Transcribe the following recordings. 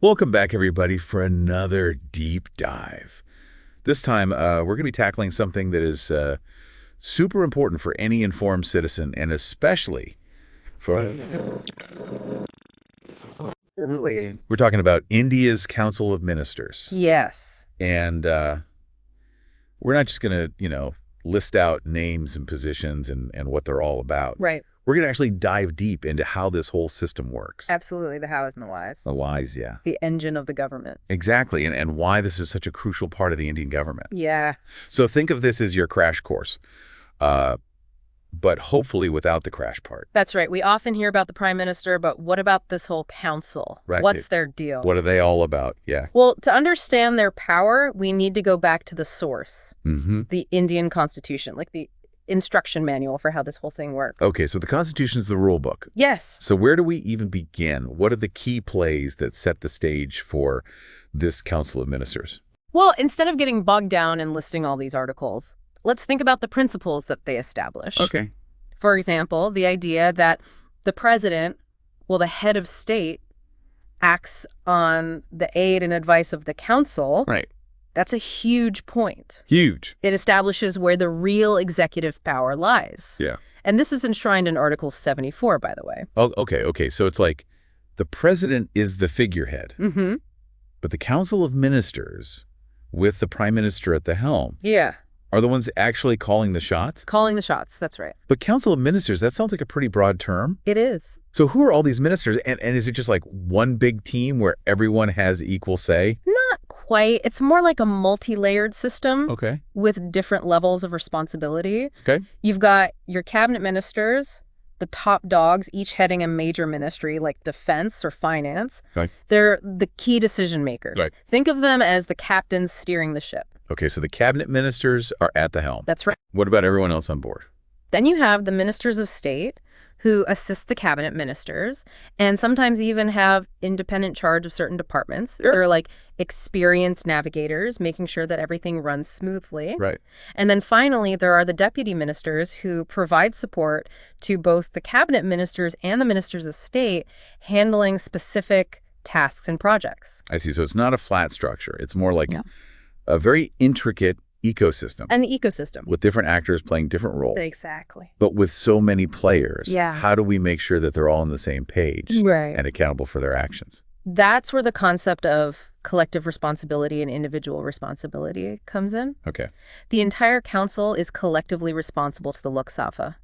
Welcome back, everybody, for another deep dive. This time, we're going to be tackling something that is super important for any informed citizen, and especially for... We're talking about India's Council of Ministers. Yes. And we're not just going to, list out names and positions and what they're all about. Right. We're going to actually dive deep into how this whole system works. Absolutely. The hows and the whys. The whys, yeah. The engine of the government. Exactly, and why this is such a crucial part of the Indian government. Yeah. So think of this as your crash course, but hopefully without the crash part. That's right. We often hear about the prime minister, but what about this whole council? Right. What's their deal? What are they all about? Yeah. Well, to understand their power, we need to go back to the source, the Indian Constitution, like the instruction manual for how this whole thing works. Okay, so the Constitution is the rule book. Yes. So where do we even begin? What are the key plays that set the stage for this Council of Ministers? Well, instead of getting bogged down and listing all these articles, let's think about the principles that they establish. Okay. For example, the idea that the president, the head of state, acts on the aid and advice of the council. Right. That's a huge point. Huge. It establishes where the real executive power lies. Yeah. And this is enshrined in Article 74, by the way. Oh, okay. So it's like the president is the figurehead, but the Council of Ministers, with the prime minister at the helm, are the ones actually calling the shots? Calling the shots, that's right. But Council of Ministers, that sounds like a pretty broad term. It is. So who are all these ministers? And is it just like one big team where everyone has equal say? Not quite. It's more like a multi-layered system with different levels of responsibility. Okay. You've got your cabinet ministers, the top dogs, each heading a major ministry like defense or finance. Okay. They're the key decision makers. Right. Think of them as the captains steering the ship. Okay, so the cabinet ministers are at the helm. That's right. What about everyone else on board? Then you have the ministers of state who assist the cabinet ministers and sometimes even have independent charge of certain departments. Sure. They're like experienced navigators, making sure that everything runs smoothly. Right. And then finally, there are the deputy ministers who provide support to both the cabinet ministers and the ministers of state, handling specific tasks and projects. I see. So it's not a flat structure. It's more like a very intricate ecosystem. An ecosystem. With different actors playing different roles. Exactly. But with so many players, Yeah. how do we make sure that they're all on the same page Right. and accountable for their actions? That's where the concept of collective responsibility and individual responsibility comes in. Okay. The entire council is collectively responsible to the Lok Sabha,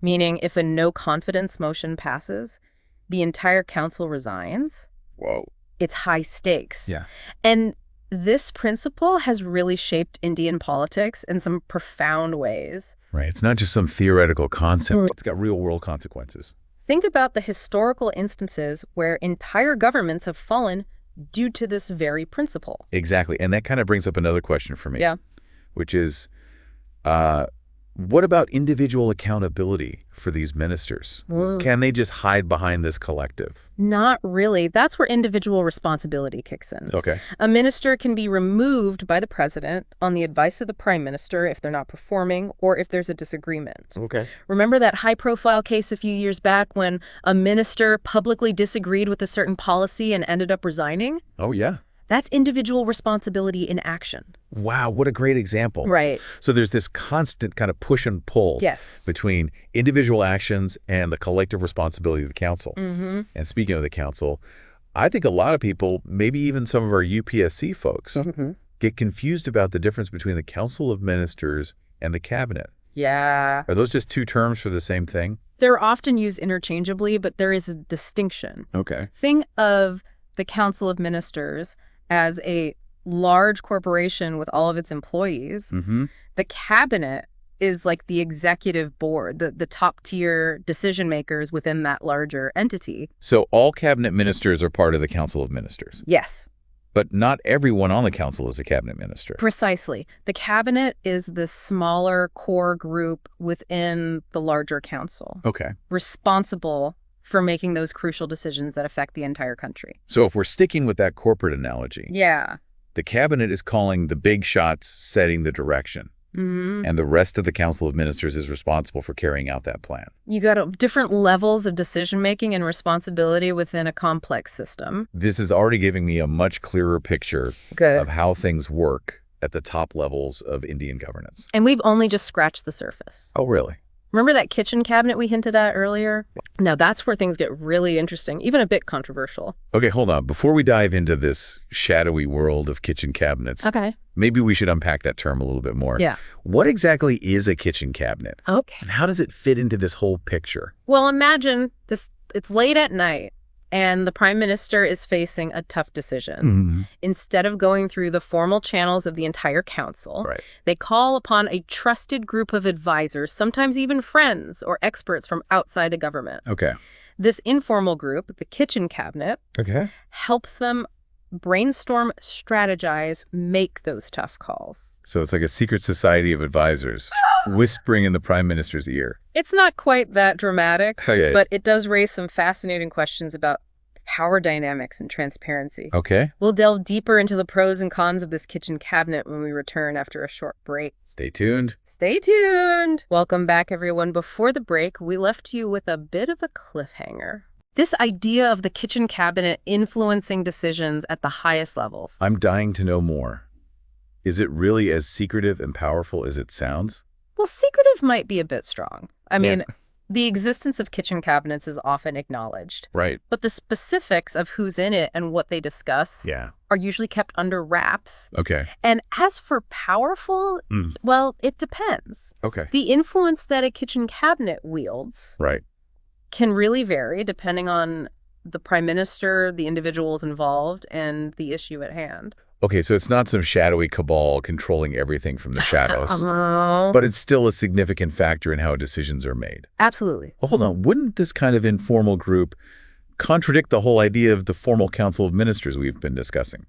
meaning if a no-confidence motion passes, the entire council resigns. Whoa. It's high stakes. Yeah. And this principle has really shaped Indian politics in some profound ways. Right. It's not just some theoretical concept. It's got real-world consequences. Think about the historical instances where entire governments have fallen due to this very principle. Exactly. And that kind of brings up another question for me. Yeah. Which is, what about individual accountability for these ministers? Can they just hide behind this collective? Not really. That's where individual responsibility kicks in. Okay. A minister can be removed by the president on the advice of the prime minister if they're not performing or if there's a disagreement. Okay. Remember that high-profile case a few years back when a minister publicly disagreed with a certain policy and ended up resigning? Oh, yeah. That's individual responsibility in action. Wow, what a great example. Right. So there's this constant kind of push and pull between individual actions and the collective responsibility of the council. And speaking of the council, I think a lot of people, maybe even some of our UPSC folks, get confused about the difference between the Council of Ministers and the cabinet. Yeah. Are those just two terms for the same thing? They're often used interchangeably, but there is a distinction. Okay. Think of the Council of Ministers as a large corporation with all of its employees. The cabinet is like the executive board, the top-tier decision makers within that larger entity. So all cabinet ministers are part of the Council of Ministers. Yes. But not everyone on the council is a cabinet minister. Precisely. The cabinet is the smaller core group within the larger council. Okay. Responsible for making those crucial decisions that affect the entire country. So if we're sticking with that corporate analogy, Yeah. the cabinet is calling the big shots, setting the direction. and the rest of the Council of Ministers is responsible for carrying out that plan. You got different levels of decision-making and responsibility within a complex system. This is already giving me a much clearer picture of how things work at the top levels of Indian governance. And we've only just scratched the surface. Oh, really? Remember that kitchen cabinet we hinted at earlier? Now that's where things get really interesting, even a bit controversial. Okay, hold on. Before we dive into this shadowy world of kitchen cabinets, maybe we should unpack that term a little bit more. Yeah. What exactly is a kitchen cabinet? Okay. And how does it fit into this whole picture? Well, imagine this. It's late at night, and the prime minister is facing a tough decision. Instead of going through the formal channels of the entire council, they call upon a trusted group of advisors, sometimes even friends or experts from outside the government. Okay. This informal group, the kitchen cabinet, helps them brainstorm, strategize, make those tough calls. So it's like a secret society of advisors whispering in the prime minister's ear. It's not quite that dramatic, but it does raise some fascinating questions about power dynamics and transparency. Okay. We'll delve deeper into the pros and cons of this kitchen cabinet when we return after a short break. Stay tuned. Stay tuned. Welcome back, everyone. Before the break, we left you with a bit of a cliffhanger. This idea of the kitchen cabinet influencing decisions at the highest levels. I'm dying to know more. Is it really as secretive and powerful as it sounds? Well, secretive might be a bit strong. I mean, the existence of kitchen cabinets is often acknowledged. Right. But the specifics of who's in it and what they discuss are usually kept under wraps. Okay. And as for powerful, well, it depends. Okay. The influence that a kitchen cabinet wields can really vary depending on the prime minister, the individuals involved, and the issue at hand. Okay, so it's not some shadowy cabal controlling everything from the shadows, but it's still a significant factor in how decisions are made. Absolutely. Well, hold on. Wouldn't this kind of informal group contradict the whole idea of the formal Council of Ministers we've been discussing?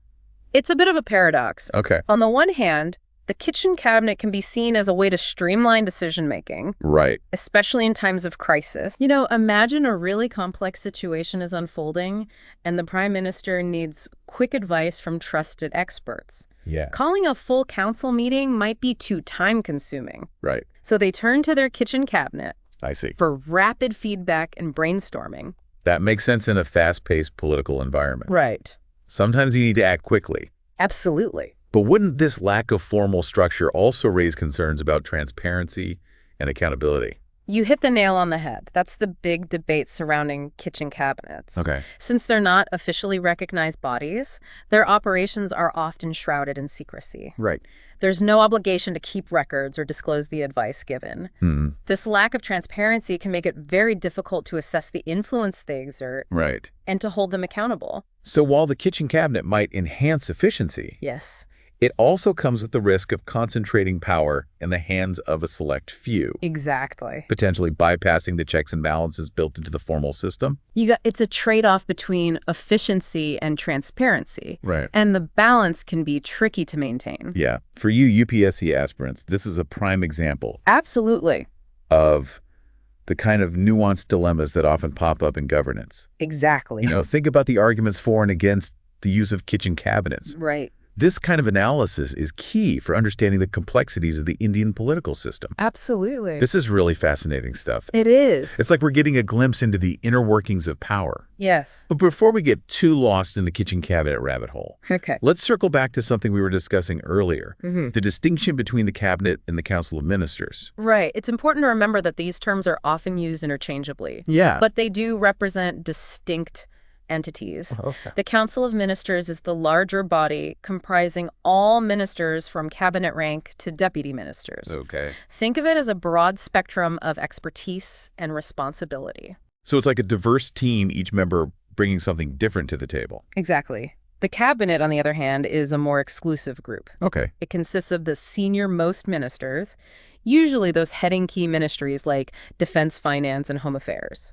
It's a bit of a paradox. Okay. On the one hand, the kitchen cabinet can be seen as a way to streamline decision-making. Right. Especially in times of crisis. You know, imagine a really complex situation is unfolding and the prime minister needs quick advice from trusted experts. Yeah. Calling a full council meeting might be too time-consuming. Right. So they turn to their kitchen cabinet. I see. For rapid feedback and brainstorming. That makes sense in a fast-paced political environment. Right. Sometimes you need to act quickly. Absolutely. But wouldn't this lack of formal structure also raise concerns about transparency and accountability? You hit the nail on the head. That's the big debate surrounding kitchen cabinets. Okay. Since they're not officially recognized bodies, their operations are often shrouded in secrecy. Right. There's no obligation to keep records or disclose the advice given. This lack of transparency can make it very difficult to assess the influence they exert and to hold them accountable. So while the kitchen cabinet might enhance efficiency, it also comes with the risk of concentrating power in the hands of a select few. Exactly. Potentially bypassing the checks and balances built into the formal system. It's a trade-off between efficiency and transparency. Right. And the balance can be tricky to maintain. Yeah. For you UPSC aspirants, this is a prime example. Absolutely. Of the kind of nuanced dilemmas that often pop up in governance. Exactly. You know, think about the arguments for and against the use of kitchen cabinets. Right. This kind of analysis is key for understanding the complexities of the Indian political system. Absolutely. This is really fascinating stuff. It is. It's like we're getting a glimpse into the inner workings of power. Yes. But before we get too lost in the kitchen cabinet rabbit hole, let's circle back to something we were discussing earlier, the distinction between the cabinet and the Council of Ministers. Right. It's important to remember that these terms are often used interchangeably. Yeah. But they do represent distinct entities. The Council of Ministers is the larger body comprising all ministers from cabinet rank to deputy ministers. Think of it as a broad spectrum of expertise and responsibility. So it's like a diverse team, each member bringing something different to the table. Exactly. The cabinet, on the other hand, is a more exclusive group. It consists of the senior-most ministers, usually those heading key ministries like defense, finance, and home affairs.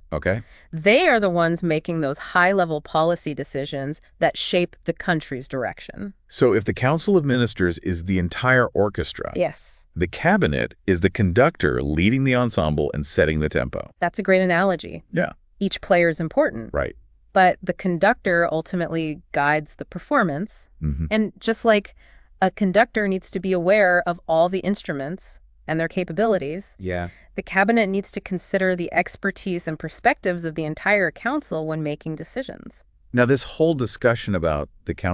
They are the ones making those high-level policy decisions that shape the country's direction. So if the Council of Ministers is the entire orchestra, the cabinet is the conductor leading the ensemble and setting the tempo. That's a great analogy. Yeah. Each player is important. Right. But the conductor ultimately guides the performance. And just like A conductor needs to be aware of all the instruments and their capabilities. Yeah. The cabinet needs to consider the expertise and perspectives of the entire council when making decisions. Now, this whole discussion about the council